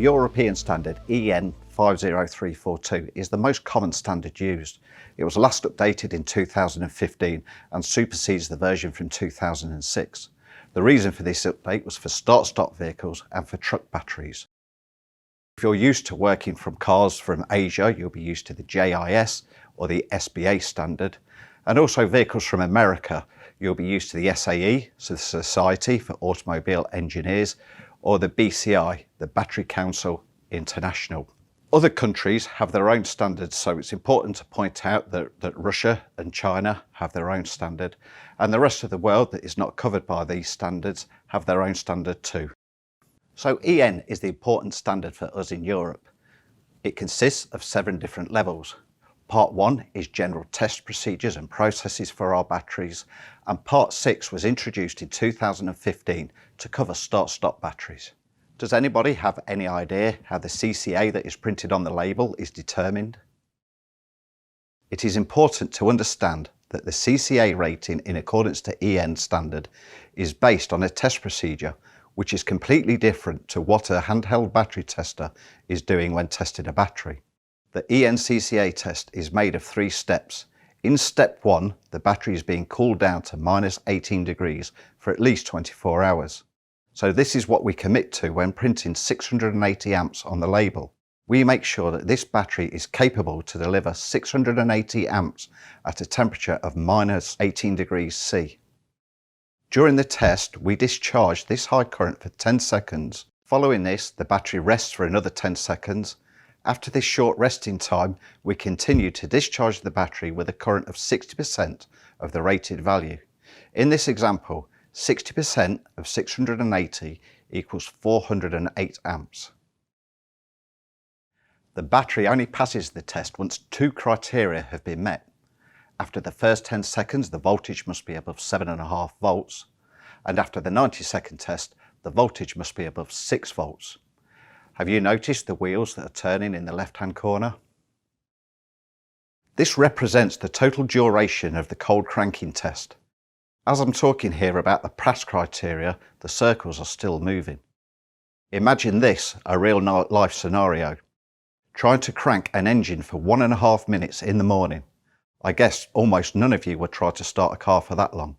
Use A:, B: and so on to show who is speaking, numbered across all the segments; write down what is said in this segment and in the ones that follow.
A: European standard EN 50342 is the most common standard used. It was last updated in 2015 and supersedes the version from 2006. The reason for this update was for start-stop vehicles and for truck batteries. If you're used to working from cars from Asia, you'll be used to the JIS or the SBA standard, and also vehicles from America, you'll be used to the SAE, so the Society for Automobile Engineers, or the BCI, the Battery Council International. Other countries have their own standards, so it's important to point out that Russia and China have their own standard, and the rest of the world that is not covered by these standards have their own standard too. So EN is the important standard for us in Europe. It consists of 7 different levels. Part 1 is general test procedures and processes for our batteries, and Part 6 was introduced in 2015 to cover start-stop batteries. Does anybody have any idea how the CCA that is printed on the label is determined? It is important to understand that the CCA rating in accordance to EN standard is based on a test procedure which is completely different to what a handheld battery tester is doing when testing a battery. The EN CCA test is made of 3 steps. In step 1, the battery is being cooled down to -18 degrees for at least 24 hours. So this is what we commit to when printing 680 amps on the label. We make sure that this battery is capable to deliver 680 amps at a temperature of -18 degrees C. During the test, we discharge this high current for 10 seconds. Following this, the battery rests for another 10 seconds. After this short resting time, we continue to discharge the battery with a current of 60% of the rated value. In this example, 60% of 680 equals 408 amps. The battery only passes the test once 2 criteria have been met. After the first 10 seconds, the voltage must be above 7.5 volts, and after the 90-second test, the voltage must be above 6 volts. Have you noticed the wheels that are turning in the left-hand corner? This represents the total duration of the cold cranking test. As I'm talking here about the pass criteria, the circles are still moving. Imagine this, a real life scenario. Trying to crank an engine for 1.5 minutes in the morning. I guess almost none of you would try to start a car for that long.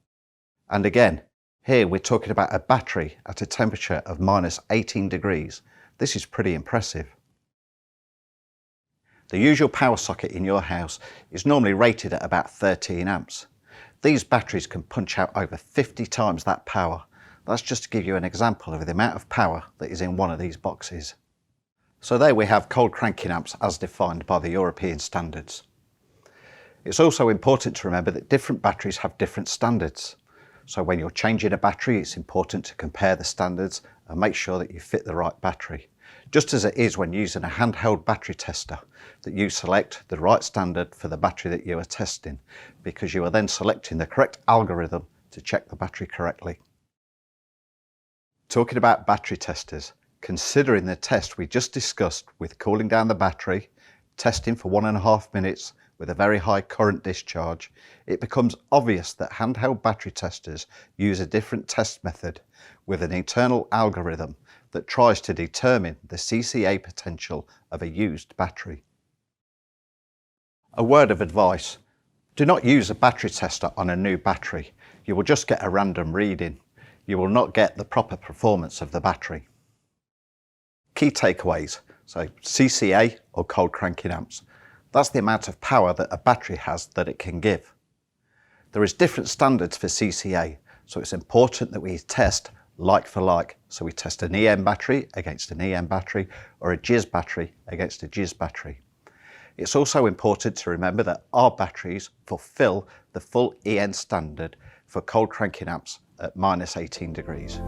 A: And again, here we're talking about a battery at a temperature of -18 degrees. This is pretty impressive. The usual power socket in your house is normally rated at about 13 amps. These batteries can punch out over 50 times that power. That's just to give you an example of the amount of power that is in one of these boxes. So there we have cold cranking amps as defined by the European standards. It's also important to remember that different batteries have different standards. So when you're changing a battery, it's important to compare the standards and make sure that you fit the right battery. Just as it is when using a handheld battery tester, that you select the right standard for the battery that you are testing, because you are then selecting the correct algorithm to check the battery correctly. Talking about battery testers, considering the test we just discussed with cooling down the battery, testing for 1.5 minutes with a very high current discharge, it becomes obvious that handheld battery testers use a different test method with an internal algorithm that tries to determine the CCA potential of a used battery. A word of advice: do not use a battery tester on a new battery. You will just get a random reading. You will not get the proper performance of the battery. Key takeaways. So CCA, or cold cranking amps. That's the amount of power that a battery has that it can give. There is different standards for CCA, so it's important that we test like for like. So we test an EN battery against an EN battery, or a JIS battery against a JIS battery. It's also important to remember that our batteries fulfill the full EN standard for cold cranking amps at -18 degrees.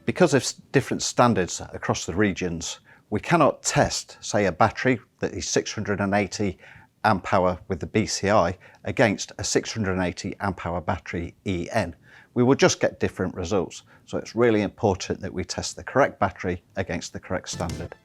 A: Because of different standards across the regions, we cannot test, say, a battery that is 680 amp hour with the BCI against a 680 amp hour battery EN. We will just get different results. So it's really important that we test the correct battery against the correct standard.